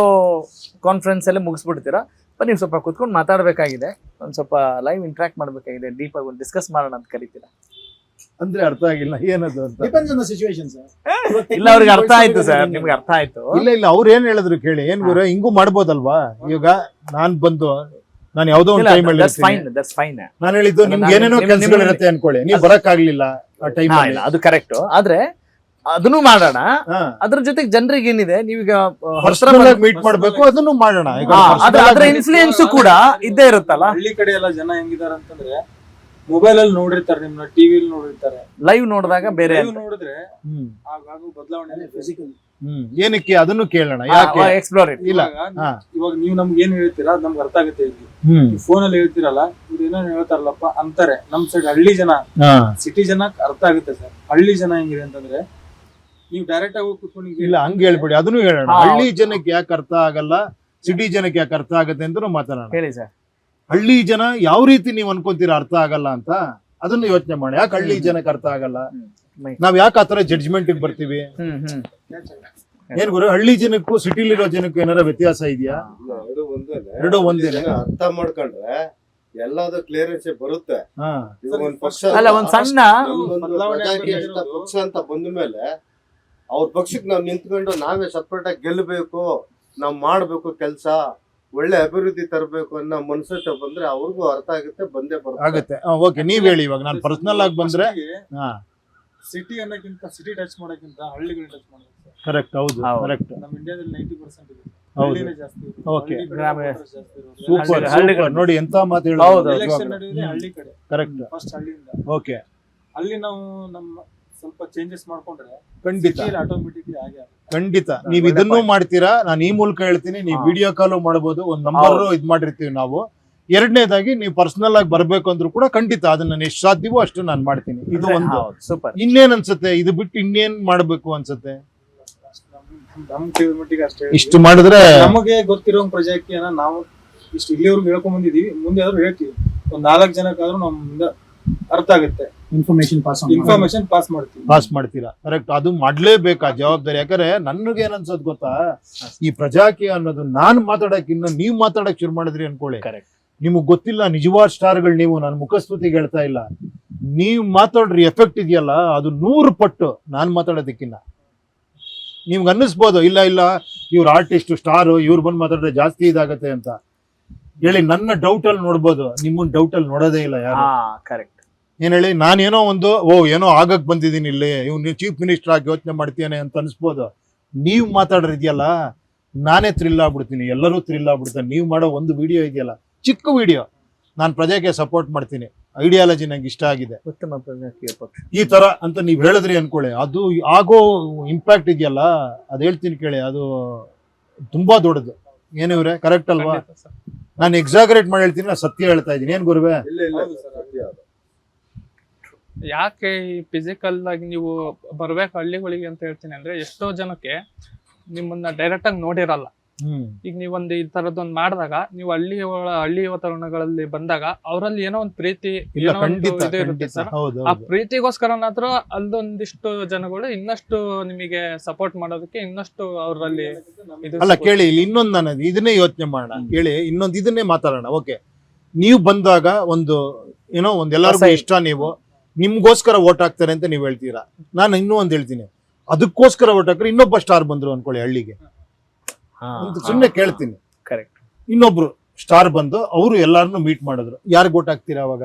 ಕಾನ್ಫರೆನ್ಸ್ ಅಲ್ಲೇ ಮುಗಿಸ್ಬಿಡ್ತೀರಾ? ಬರೀ ನೀವು ಸ್ವಲ್ಪ ಕುತ್ಕೊಂಡು ಮಾತಾಡಬೇಕಾಗಿದೆ, ಒಂದು ಸ್ವಲ್ಪ ಲೈವ್ ಇಂಟ್ರಾಕ್ಟ್ ಮಾಡಬೇಕಾಗಿದೆ, ಡೀಪ್ ಆಗಿ ಒಂದು ಡಿಸ್ಕಸ್ ಮಾಡೋಣ ಅಂತ ಕರಿತೀರಾ? ಅಂದ್ರೆ ಅರ್ಥ ಆಗಿಲ್ಲ ಏನದು ಅಂತ. Depends on the situation sir. ಇಲ್ಲ, ಅವ್ರಿಗೆ ಅರ್ಥ ಆಯ್ತು ಸರ್, ನಿಮ್ಗೆ ಅರ್ಥ ಆಯ್ತು. ಇಲ್ಲ ಅವ್ರು ಏನ್ ಹೇಳಿದ್ರು ಕೇಳಿ. ಏನ್ ಗುರು ಹಿಂಗೂ ಮಾಡ್ಬೋದಲ್ವಾ? ಈಗ ನಾನು ಯಾವ್ದೋ ಒಂದು ಟೈಮ್ ಅಲ್ಲಿ ನಾನು ಹೇಳಿದ್ದು ನಿಮ್ಗೆ ಏನೇನೋ ಕೆಲಸಗಳಿರುತ್ತೆ ಅನ್ಕೊಳ್ಳಿ, ನೀವು ಬರಕ್ ಆಗ್ಲಿಲ್ಲ ಆ ಟೈಮ್ ಅಲ್ಲಿ, ಅದು ಕರೆಕ್ಟ್. ಆದ್ರೆ ಅದನ್ನು ಮಾಡೋಣ, ಅದ್ರ ಜೊತೆಗೆ ಜನರಿಗೆ ಏನಿದೆ, ನೀವೀಗ ಮೀಟ್ ಮಾಡ್ಬೇಕು, ಅದನ್ನು ಮಾಡೋಣ. ಈಗ ಅದ್ರ ಇನ್ಫ್ಲೂಯೆನ್ಸ್ ಕೂಡ ಇದ್ದೇ ಇರುತ್ತಲ್ಲ. ಹಳ್ಳಿ ಕಡೆ ಎಲ್ಲ ಜನ ಹೆಂಗಿದಾರ ಅಂತಂದ್ರೆ ಮೊಬೈಲ್ ಅಲ್ಲಿ ನೋಡಿರ್ತಾರೆ, ನಿಮ್ನ ಟಿವಿ ನೋಡಿರ್ತಾರೆ, ಲೈವ್ ನೋಡಿದಾಗ ಬೇರೆ ನೋಡಿದ್ರೆ ಆಗಾಗ ಬದಲಾವಣೆ ಫಿಸಿಕಲ್. ಏನಕ್ಕೆ ಅದನ್ನು ಕೇಳೋಣ, ಯಾಕೆ ಎಕ್ಸ್ಪ್ಲೋರ್ ಇಲ್ಲ. ಇವಾಗ ನೀವು ನಮ್ಗೆ ಏನ್ ಹೇಳ್ತೀರಾ ಅದ್ ನಮ್ಗೆ ಅರ್ಥ ಆಗುತ್ತೆ. ಫೋನ್ ಅಲ್ಲಿ ಹೇಳ್ತಿರಲ್ಲ, ಇವ್ರು ಏನೋ ಹೇಳ್ತಾರಲ್ಲಪ್ಪ ಅಂತಾರೆ. ನಮ್ ಸೈಡ್ ಹಳ್ಳಿ ಜನ, ಸಿಟಿ ಜನಕ್ಕೆ ಅರ್ಥ ಆಗುತ್ತೆ ಸರ್. ಹಳ್ಳಿ ಜನ ಹೆಂಗಿದೆ ಅಂತಂದ್ರೆ ನೀವು ಡೈರೆಕ್ಟ್ ಆಗಿ ಕೂತ್ಕೊಂಡು ಇಲ್ಲ ಹಂಗ ಹೇಳ್ಬಿಡಿ, ಅದನ್ನು ಹೇಳೋಣ. ಹಳ್ಳಿ ಜನಕ್ಕೆ ಯಾಕೆ ಅರ್ಥ ಆಗಲ್ಲ, ಸಿಟಿ ಜನಕ್ಕೆ ಯಾಕೆ ಅರ್ಥ ಆಗುತ್ತೆ ಅಂತ ಮಾತಾಡೋಣ. ಹೇಳಿ ಸರ್. ಹಳ್ಳಿ ಜನ ಯಾವ ರೀತಿ ನೀವು ಅನ್ಕೊಂತೀರಾ ಅರ್ಥ ಆಗಲ್ಲ ಅಂತ, ಅದನ್ನು ಯೋಚನೆ ಮಾಡಿ. ಯಾಕೆ ಹಳ್ಳಿ ಜನಕ್ಕೆ ಅರ್ಥ ಆಗಲ್ಲ, ನಾವ್ ಯಾಕೆ ಆತರ ಜಡ್ಜ್ಮೆಂಟ್ ಬರ್ತೀವಿ? ಏನ್ ಗುರು, ಹಳ್ಳಿ ಜನಕ್ಕೂ ಸಿಟಿಲಿರೋ ಜನಕ್ಕೂ ಏನಾರ ವ್ಯತ್ಯಾಸ ಇದೆಯಾ? ಎರಡು ಒಂದೇ. ಅರ್ಥ ಮಾಡ್ಕೊಂಡ್ರೆ ಎಲ್ಲಾದ್ರೂ ಕ್ಲಿಯರೆನ್ಸ್ ಬರುತ್ತೆ. ಅಲ್ಲ, ಒಂದ್ ಸಣ್ಣ ಪಕ್ಷ ಅಂತ ಬಂದ ಮೇಲೆ ಅವ್ರ ಪಕ್ಷಕ್ಕೆ ನಾವ್ ನಿಂತ್ಕೊಂಡು ನಾವೇ ಸಪ್ರೇಟ್ ಆಗಿ ಗೆಲ್ಲಬೇಕು, ನಾವ್ ಮಾಡ್ಬೇಕು ಕೆಲಸ, ಒಳ್ಳೆ ಅಭಿವೃದ್ಧಿ ತರಬೇಕು ಅನ್ನೋ ಮನಸ್ಸು ಬಂದ್ರೆ ಅವ್ರಿಗೂ ಅರ್ಥ ಆಗುತ್ತೆ, ಬಂದೇ ಆಗುತ್ತೆ. ಓಕೆ, ನೀವ್ ಹೇಳಿ. ಇವಾಗ ನಾನು ಪರ್ಸನಲ್ ಆಗಿ ಬಂದ್ರೆ ಸಿಟಿ ಅನ್ನೋಕ್ಕಿಂತ, ಸಿಟಿ ಟಚ್ ಮಾಡೋಕ್ಕಿಂತ ಹಳ್ಳಿಗಳನ್ನ ಟಚ್ ಮಾಡಬೇಕು. ಕರೆಕ್ಟ್, ಹೌದು, ಕರೆಕ್ಟ್. ನಮ್ಮ ಇಂಡಿಯಾದಲ್ಲಿ 90% ಇದೆ, ಹೌದು. ಹಳ್ಳಿನೇ ಜಾಸ್ತಿ ಇರೋದು. ಓಕೆ, ಹಳ್ಳಿ ಸೂಪರ್. ನೋಡಿ ಎಂತ ಮಾತು ಎಲೆಕ್ಷನ್ ನಡೆಯೋದೇ ಹಳ್ಳಿ ಕಡೆ. ಕರೆಕ್ಟ್, ಫಸ್ಟ್ ಹಳ್ಳಿಯಿಂದ. ಓಕೆ. ಅಲ್ಲಿ ನಾವು ನಮ್ಮ ಸ್ವಲ್ಪ ಚೇಂಜಸ್ ಮಾಡ್ಕೊಂಡ್ರೆ ಖಂಡಿತ ಆಟೋಮೆಟಿಕ್ಲಿ ಆಗಿ ಖಂಡಿತ ನೀವು ಇದನ್ನು ಮಾಡ್ತೀರಾ. ನಾನು ಈ ಮೂಲಕ ಹೇಳ್ತೀನಿ, ನೀವು ವಿಡಿಯೋ ಕಾಲ್ ಮಾಡಬಹುದು, ಒಂದ್ ನಂಬರ್ ಇದ್ ಮಾಡಿರ್ತೀವಿ ನಾವು. ಎರಡನೇದಾಗಿ ನೀವು ಪರ್ಸನಲ್ ಆಗಿ ಬರ್ಬೇಕು ಅಂದ್ರೂ ಕೂಡ ಖಂಡಿತ ಅದನ್ನ ಎಷ್ಟು ಸಾಧ್ಯವೋ ಅಷ್ಟು ನಾನು ಮಾಡ್ತೀನಿ. ಇದು ಒಂದು. ಸೂಪರ್. ಇನ್ನೇನ್ ಅನ್ಸುತ್ತೆ, ಇದು ಬಿಟ್ಟು ಇನ್ನೇನ್ ಮಾಡ್ಬೇಕು ಅನ್ಸುತ್ತೆ? ನಮ್ ಕಿಲೋಮೀಟರ್ ಅಷ್ಟೇ. ಇಷ್ಟು ಮಾಡಿದ್ರೆ ನಮಗೆ ಗೊತ್ತಿರೋ ಪ್ರಜಾಕಿಯನ್ನ ನಾವು ಇಷ್ಟು ಇಲ್ಲಿವರೆಗೂ ಹೇಳ್ಕೊಂಡ್ ಬಂದಿದೀವಿ. ಮುಂದೆ ಆದ್ರೂ ಹೇಳ್ತೀವಿ, ಒಂದ್ 4 ಜನಕ್ಕಾದ್ರೂ ನಮ್ಮಿಂದ ಅರ್ಥ ಆಗುತ್ತೆ. ಇನ್ಫಾರ್ಮೇಶನ್ ಪಾಸ್ ಮಾಡ್ತೀರಾ. ಕರೆಕ್ಟ್, ಅದು ಮಾಡ್ಲೇಬೇಕಾ ಜವಾಬ್ದಾರಿ. ಯಾಕಂದ್ರೆ ನನ್ಗೆ ಏನ್ ಅನ್ಸೋದ್ ಗೊತ್ತಾ, ಈ ಪ್ರಜಾಕೀಯ ಅನ್ನೋದು ನಾನ್ ಮಾತಾಡಕ್ ಇನ್ನು ನೀವ್ ಮಾತಾಡಕ್ ಶುರು ಮಾಡಿದ್ರಿ ಅನ್ಕೊಳ್ಳಿ, ನಿಮಗ್ ಗೊತ್ತಿಲ್ಲ ನಿಜವಾದ ಸ್ಟಾರ್ಗಳು ನೀವು. ನಾನು ಮುಖಸ್ತುತಿಗೆ ಹೇಳ್ತಾ ಇಲ್ಲ, ನೀವ್ ಮಾತಾಡ್ರಿ ಎಫೆಕ್ಟ್ ಇದೆಯಲ್ಲ ಅದು 100 ಪಟ್ಟು ನಾನ್ ಮಾತಾಡೋದಕ್ಕಿನ್ನ. ನಿಮ್ಗೆ ಅನ್ನಿಸ್ಬೋದು, ಇಲ್ಲ ಇವ್ರ ಆರ್ಟಿಸ್ಟ್ ಸ್ಟಾರ್, ಇವ್ರು ಬಂದು ಮಾತಾಡಿದ್ರೆ ಜಾಸ್ತಿ ಇದಾಗತ್ತೆ ಅಂತ ಹೇಳಿ. ನನ್ನ ಡೌಟ್ ಅಲ್ಲಿ ನೋಡ್ಬೋದು, ನಿಮ್ಮನ್ ಡೌಟ್ ಅಲ್ಲಿ ನೋಡೋದೇ ಇಲ್ಲ ಯಾರು. ಕರೆಕ್ಟ್. ಏನ್ ಹೇಳಿ, ನಾನೇನೋ ಒಂದು ಏನೋ ಆಗಕ್ ಬಂದಿದ್ದೀನಿ ಇಲ್ಲಿ, ಇವ್ನು ಚೀಫ್ ಮಿನಿಸ್ಟರ್ ಆಗಿ ಯೋಚನೆ ಮಾಡ್ತೀಯಾನೆ ಅಂತ ಅನ್ಸ್ಬೋದು. ನೀವ್ ಮಾತಾಡ್ರಿದ್ಯಲ್ಲ, ನಾನೇ ಥ್ರಿಲ್ ಆಗ್ಬಿಡ್ತೀನಿ, ಎಲ್ಲರೂ ಥ್ರಿಲ್ ಆಗ್ಬಿಡ್ತಾರೆ. ನೀವು ಮಾಡೋ ಒಂದು ವಿಡಿಯೋ ಇದೆಯಲ್ಲ, ಚಿಕ್ಕ ವಿಡಿಯೋ, ನಾನು ಪ್ರಜೆಗೆ ಸಪೋರ್ಟ್ ಮಾಡ್ತೀನಿ, ಐಡಿಯಾಲಜಿ ನಂಗೆ ಇಷ್ಟ ಆಗಿದೆ, ಉತ್ತಮ ಪ್ರಜಾಕೀಯ ಪಕ್ಷ ಈ ತರ ಅಂತ ನೀವ್ ಹೇಳಿದ್ರಿ ಅನ್ಕೊಳ್ಳಿ, ಅದು ಆಗೋ ಇಂಪ್ಯಾಕ್ಟ್ ಇದೆಯಲ್ಲ, ಅದ್ ಹೇಳ್ತೀನಿ ಕೇಳಿ, ಅದು ತುಂಬಾ ದೊಡ್ಡದು. ಏನಿವ್ರೆ, ಕರೆಕ್ಟ್ ಅಲ್ವಾ? ನಾನು ಎಕ್ಸಾಗರೇಟ್ ಮಾಡಿ ಹೇಳ್ತೀನಿ, ನಾನು ಸತ್ಯ ಹೇಳ್ತಾ ಇದ್ದೀನಿ. ಏನ್ ಗುರುವೆ? ಯಾಕೆ ಈ ಫಿಸಿಕಲ್ ಆಗಿ ನೀವು ಬರ್ಬೇಕು ಹಳ್ಳಿಗಳಿಗೆ ಅಂತ ಹೇಳ್ತೀನಿ ಅಂದ್ರೆ, ಎಷ್ಟೋ ಜನಕ್ಕೆ ನಿಮ್ಮನ್ನ ಡೈರೆಕ್ಟ್ ಆಗಿ ನೋಡಿರಲ್ಲ. ಈಗ ನೀವೊಂದು ಈ ತರದೊಂದು ಮಾಡಿದಾಗ, ನೀವು ಹಳ್ಳಿ ವಾತಾವರಣಗಳಲ್ಲಿ ಬಂದಾಗ ಅವರಲ್ಲಿ ಏನೋ ಒಂದು ಪ್ರೀತಿ, ಏನೋ ಒಂದು ಇದು ಇರುತ್ತೆ ಸರ್. ಆ ಪ್ರೀತಿಗೋಸ್ಕರನಾದ್ರೂ ಅಲ್ಲೊಂದಿಷ್ಟು ಜನಗಳು ಇನ್ನಷ್ಟು ನಿಮಗೆ ಸಪೋರ್ಟ್ ಮಾಡೋದಕ್ಕೆ ಇನ್ನಷ್ಟು ಅವರಲ್ಲಿ ಅಲ್ಲ. ಕೇಳಿ, ಇಲ್ಲಿ ಇನ್ನೊಂದು ನಾನು ಇದನ್ನೇ ಯೋಚನೆ ಮಾಡೋಣ. ಕೇಳಿ, ಇನ್ನೊಂದು ಇದನ್ನೇ ಮಾತಾಡೋಣ. ಓಕೆ, ನೀವು ಬಂದಾಗ ಏನೋ ಎಲ್ಲರಿಗೂ ಇಷ್ಟ, ನೀವು ನಿಮ್ಗೋಸ್ಕರ ಓಟ್ ಹಾಕ್ತಾರೆ ಅಂತ ನೀವು ಹೇಳ್ತೀರಾ. ನಾನು ಇನ್ನೂ ಒಂದು ಹೇಳ್ತೀನಿ, ಅದಕ್ಕೋಸ್ಕರ ಓಟ್ ಹಾಕ್ರೆ ಇನ್ನೊಬ್ಬ ಸ್ಟಾರ್ ಬಂದ್ರು ಅನ್ಕೊಳ್ಳಿ ಹಳ್ಳಿಗೆ, ಸುಮ್ಮನೆ ಕೇಳ್ತೀನಿ. ಕರೆಕ್ಟ್. ಇನ್ನೊಬ್ರು ಸ್ಟಾರ್ ಬಂದು ಅವರು ಎಲ್ಲಾರನ್ನು ಮೀಟ್ ಮಾಡಿದ್ರು, ಯಾರು ಓಟ್ ಹಾಕ್ತೀರಾ ಅವಾಗ?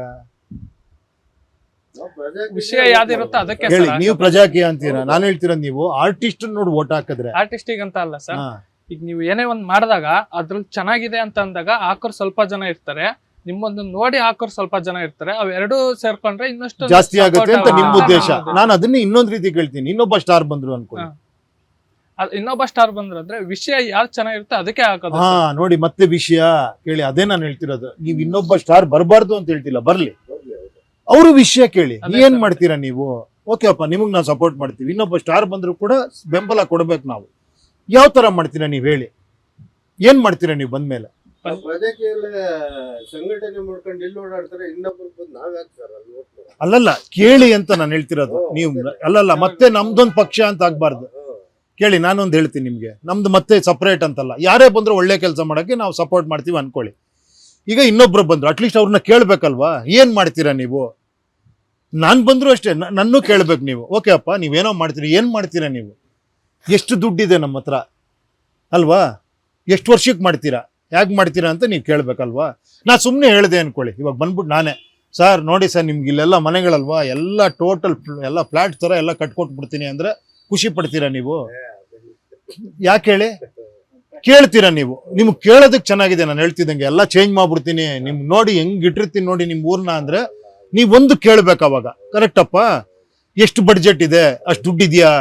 ವಿಷಯ ಯಾವ್ದಿರುತ್ತೋ ಅದಕ್ಕೆ ಹೇಳಿ. ನೀವು ಪ್ರಜಾಕೀಯ ಅಂತೀರಾ, ನಾನು ಹೇಳ್ತೀರ ನೀವು ಆರ್ಟಿಸ್ಟ್ ನೋಡಿ ಓಟ್ ಹಾಕಿದ್ರೆ. ಆರ್ಟಿಸ್ಟಿಗೆ ಅಂತ ಅಲ್ಲ ಸರ್, ಈಗ ನೀವು ಏನೇ ಒಂದ್ ಮಾಡಿದಾಗ ಅದ್ರಲ್ಲಿ ಚೆನ್ನಾಗಿದೆ ಅಂತ ಅಂದಾಗ ಹಾಕೋರ್ ಸ್ವಲ್ಪ ಜನ ಇರ್ತಾರೆ, ನಿಮ್ಮೊಂದು ನೋಡಿ ಹಾಕೋರ್ ಸ್ವಲ್ಪ ಜನ ಇರ್ತಾರೆ, ಅವೆರಡು ಸೇರ್ಕೊಂಡ್ರೆ ಇನ್ನಷ್ಟು ಜಾಸ್ತಿ ಆಗುತ್ತೆ ಅಂತ ನಿಮ್ ಉದ್ದೇಶ. ನಾನು ಅದನ್ನೇ ಇನ್ನೊಂದ್ ರೀತಿ ಕೇಳ್ತೀನಿ, ಇನ್ನೊಬ್ಬ ಸ್ಟಾರ್ ಬಂದ್ರು ಅನ್ಕೊಳ್ಳಿ, ಇನ್ನೊಬ್ಬ ಸ್ಟಾರ್ ಬಂದ್ರೆ ವಿಷಯ ಯಾರು ಚೆನ್ನಾಗಿರುತ್ತೆ ಅದಕ್ಕೆ ಹಾಕೋದು. ನೋಡಿ, ಮತ್ತೆ ವಿಷಯ ಕೇಳಿ, ಅದೇ ನಾನು ಹೇಳ್ತಿರೋದು. ನೀವ್ ಇನ್ನೊಬ್ಬ ಸ್ಟಾರ್ ಬರಬಾರ್ದು ಅಂತ ಹೇಳ್ತಿಲ್ಲ, ಬರ್ಲಿ, ಅವರು ವಿಷಯ ಕೇಳಿ. ಏನ್ ಮಾಡ್ತೀರಾ ನೀವು? ಓಕೆ ಅಪ್ಪ, ನಿಮಗ್ ನಾವು ಸಪೋರ್ಟ್ ಮಾಡ್ತೀವಿ, ಇನ್ನೊಬ್ಬ ಸ್ಟಾರ್ ಬಂದ್ರು ಕೂಡ ಬೆಂಬಲ ಕೊಡ್ಬೇಕು ನಾವು. ಯಾವ ತರ ಮಾಡ್ತೀರಾ ನೀವ್ ಹೇಳಿ? ಏನ್ ಮಾಡ್ತೀರಾ ನೀವು ಬಂದ್ಮೇಲೆ? ಪ್ರಜಾಕೀಯಲ್ಲೇ ಸಂಘಟನೆ ಮಾಡ್ಕೊಂಡು ಇಲ್ಲಿ ಓಡಾಡ್ತಾರೆ, ಇನ್ನೊಬ್ರು ಬಂದು ನಾವ್ ಯಾಕೆ ಸರ್ ಅಲ್ಲಿ ಹೋಗ್ತಾರೆ? ಅಲ್ಲಲ್ಲ ಕೇಳಿ ಅಂತ ನಾನು ಹೇಳ್ತಿರೋದು. ನೀವು ಅಲ್ಲಲ್ಲ ಮತ್ತೆ ನಮ್ದೊಂದು ಪಕ್ಷ ಅಂತ ಆಗ್ಬಾರ್ದು. ಕೇಳಿ, ನಾನೊಂದು ಹೇಳ್ತೀನಿ ನಿಮ್ಗೆ, ನಮ್ದು ಮತ್ತೆ ಸಪ್ರೇಟ್ ಅಂತಲ್ಲ. ಯಾರೇ ಬಂದ್ರು ಒಳ್ಳೆ ಕೆಲಸ ಮಾಡಕ್ಕೆ ನಾವು ಸಪೋರ್ಟ್ ಮಾಡ್ತೀವಿ ಅನ್ಕೊಳ್ಳಿ. ಈಗ ಇನ್ನೊಬ್ರು ಬಂದ್ರು, ಅಟ್ಲೀಸ್ಟ್ ಅವ್ರನ್ನ ಕೇಳ್ಬೇಕಲ್ವಾ, ಏನ್ ಮಾಡ್ತೀರಾ ನೀವು? ನಾನ್ ಬಂದ್ರು ಅಷ್ಟೇ, ನನ್ನೂ ಕೇಳ್ಬೇಕು ನೀವು. ಓಕೆ ಅಪ್ಪ, ನೀವೇನೋ ಮಾಡ್ತೀರಿ, ಏನ್ ಮಾಡ್ತೀರಾ ನೀವು? ಎಷ್ಟು ದುಡ್ಡಿದೆ ನಮ್ಮ ಹತ್ರ ಅಲ್ವಾ? ಎಷ್ಟು ವರ್ಷಕ್ಕೆ ಮಾಡ್ತೀರಾ, ಹೇಗೆ ಮಾಡ್ತೀರಾ ಅಂತ ನೀವು ಕೇಳ್ಬೇಕಲ್ವಾ? ನಾ ಸುಮ್ಮನೆ ಹೇಳಿದೆ ಅನ್ಕೊಳ್ಳಿ, ಇವಾಗ ಬಂದ್ಬಿಟ್ಟು ನಾನೇ, ಸರ್ ನೋಡಿ ಸರ್, ನಿಮ್ಗೆ ಇಲ್ಲೆಲ್ಲ ಮನೆಗಳಲ್ವಾ, ಎಲ್ಲ ಟೋಟಲ್ ಎಲ್ಲ ಫ್ಲಾಟ್ ಥರ ಎಲ್ಲ ಕಟ್ಕೊಟ್ಬಿಡ್ತೀನಿ ಅಂದರೆ ಖುಷಿ ಪಡ್ತೀರಾ ನೀವು? ಯಾಕೆ ಹೇಳಿ? ಕೇಳ್ತೀರಾ ನೀವು? ನಿಮ್ಗೆ ಕೇಳೋದಕ್ಕೆ ಚೆನ್ನಾಗಿದೆ. ನಾನು ಹೇಳ್ತಿದ್ದಂಗೆ ಎಲ್ಲ ಚೇಂಜ್ ಮಾಡ್ಬಿಡ್ತೀನಿ, ನಿಮ್ಗೆ ನೋಡಿ ಹೆಂಗೆ ಇಟ್ಟಿರ್ತೀನಿ ನೋಡಿ ನಿಮ್ಮ ಊರನ್ನ ಅಂದರೆ ನೀವೊಂದು ಕೇಳ್ಬೇಕು ಅವಾಗ. ಕರೆಕ್ಟಪ್ಪ, ಎಷ್ಟು ಬಡ್ಜೆಟ್ ಇದೆ, ಅಷ್ಟು ದುಡ್ಡಿದೆಯಾ,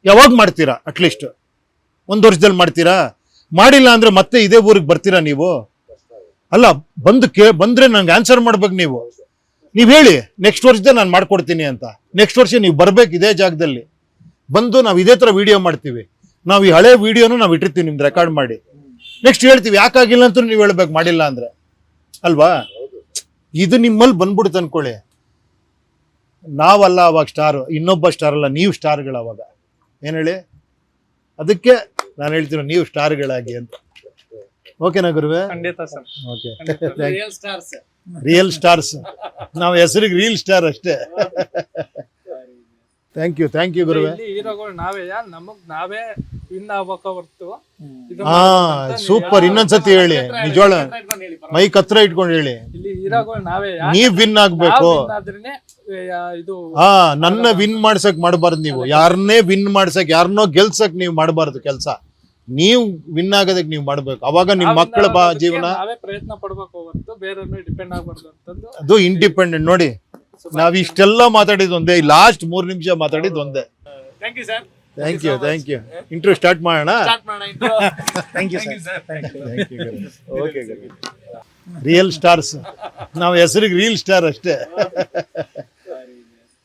ಯಾವಾಗ ಮಾಡ್ತೀರಾ? ಅಟ್ಲೀಸ್ಟ್ ಒಂದು ವರ್ಷದಲ್ಲಿ ಮಾಡ್ತೀರಾ? ಮಾಡಿಲ್ಲ ಅಂದರೆ ಮತ್ತೆ ಇದೇ ಊರಿಗೆ ಬರ್ತೀರಾ ನೀವು? ಅಲ್ಲ, ಬಂದ್ರೆ ನಂಗೆ ಆನ್ಸರ್ ಮಾಡ್ಬೇಕು ನೀವು. ನೀವು ಹೇಳಿ ನೆಕ್ಸ್ಟ್ ವರ್ಷದಲ್ಲಿ ನಾನು ಮಾಡ್ಕೊಡ್ತೀನಿ ಅಂತ. ನೆಕ್ಸ್ಟ್ ವರ್ಷ ನೀವು ಬರ್ಬೇಕು ಇದೇ ಜಾಗದಲ್ಲಿ ಬಂದು, ನಾವು ಇದೇ ಥರ ವಿಡಿಯೋ ಮಾಡ್ತೀವಿ. ನಾವು ಈ ಹಳೆ ವಿಡಿಯೋನು ನಾವು ಇಟ್ಟಿರ್ತೀವಿ ನಿಮ್ದು ರೆಕಾರ್ಡ್ ಮಾಡಿ. ನೆಕ್ಸ್ಟ್ ಹೇಳ್ತೀವಿ ಯಾಕಾಗಿಲ್ಲ ಅಂತ ನೀವು ಹೇಳ್ಬೇಕು, ಮಾಡಿಲ್ಲ ಅಂದ್ರೆ ಅಲ್ವಾ? ಇದು ನಿಮ್ಮಲ್ಲಿ ಬಂದ್ಬಿಡುತ್ತೆ ಅನ್ಕೊಳ್ಳಿ. ನಾವಲ್ಲ ಅವಾಗ ಸ್ಟಾರ್, ಇನ್ನೊಬ್ಬ ಸ್ಟಾರ್ ಅಲ್ಲ, ನೀವು ಸ್ಟಾರ್ಗಳು ಅವಾಗ. ಏನು ಹೇಳಿ? ಅದಕ್ಕೆ ನಾನು ಹೇಳ್ತೀನಿ, ನೀವು ಸ್ಟಾರ್ಗಳಾಗಿ ಅಂತ. ಓಕೆನಾ ಗುರುವೆ? ಖಂಡಿತ sir. Okay, real stars. Real stars. ನಾವು ಹೆಸರಿಗೆ ರೀಲ್ ಸ್ಟಾರ್ ಅಷ್ಟೇ. ಥ್ಯಾಂಕ್ ಯು ಗುರುವೆ. ಇಲ್ಲಿ ಹೀರೋಗಳು ನಾವೇ, ನಮಗ್ ನಾವೇ ವಿನ್ ಆಗ್ಬೇಕ ಹೊರ್ತು ಹಾ, ಸೂಪರ್. ಇನ್ನೊಂದ್ಸತಿ ಹೇಳಿ, ನಿಜವಾಳ ಮೈಕ್ ಹತ್ರ ಇಟ್ಕೊಂಡು ಹೇಳಿ. ಇಲ್ಲಿ ಹೀರೋಗಳು ನಾವೇ, ನೀವ್ ವಿನ್ ಆಗ್ಬೇಕು. ಆದ್ರೇನೆ ಇದು ಹಾ, ನನ್ನ ವಿನ್ ಮಾಡ್ಸಕ್ ಮಾಡಬಾರ್ದು ನೀವು. ಯಾರನ್ನೇ ವಿನ್ ಮಾಡ್ಸಕ್, ಯಾರನ್ನೋ ಗೆಲ್ಸಕ್ ನೀವು ಮಾಡಬಾರ್ದು ಕೆಲಸ. ನೀವು ವಿನ್ ಆಗೋದಕ್ಕೆ ನೀವು ಮಾಡ್ಬೇಕು. ಅವಾಗ ನಿಮ್ ಮಕ್ಕಳ ಜೀವನ ನಾವೇ ಪ್ರಯತ್ನ ಪಡ್ಬೇಕು ಹೊರ್ತು ಬೇರೆಯವ್ರನ್ನ ಡಿಪೆಂಡ್ ಆಗ್ಬಾರ್ದು ಅಂತಂದು. ಅದು ಇಂಡಿಪೆಂಡೆಂಟ್. ನೋಡಿ, ನಾವ್ ಇಷ್ಟೆಲ್ಲ ಮಾತಾಡಿದ್ ಒಂದೇ, ಲಾಸ್ಟ್ 3 ನಿಮಿಷ ಮಾತಾಡಿದ್ ಒಂದೇ. Thank you sir. Thank you. Interview start ಮಾಡೋಣ. Thank you sir. Okay, real stars. ನಾವು ಹೆಸರಿಗೆ ರೀಲ್ ಸ್ಟಾರ್ ಅಷ್ಟೇ.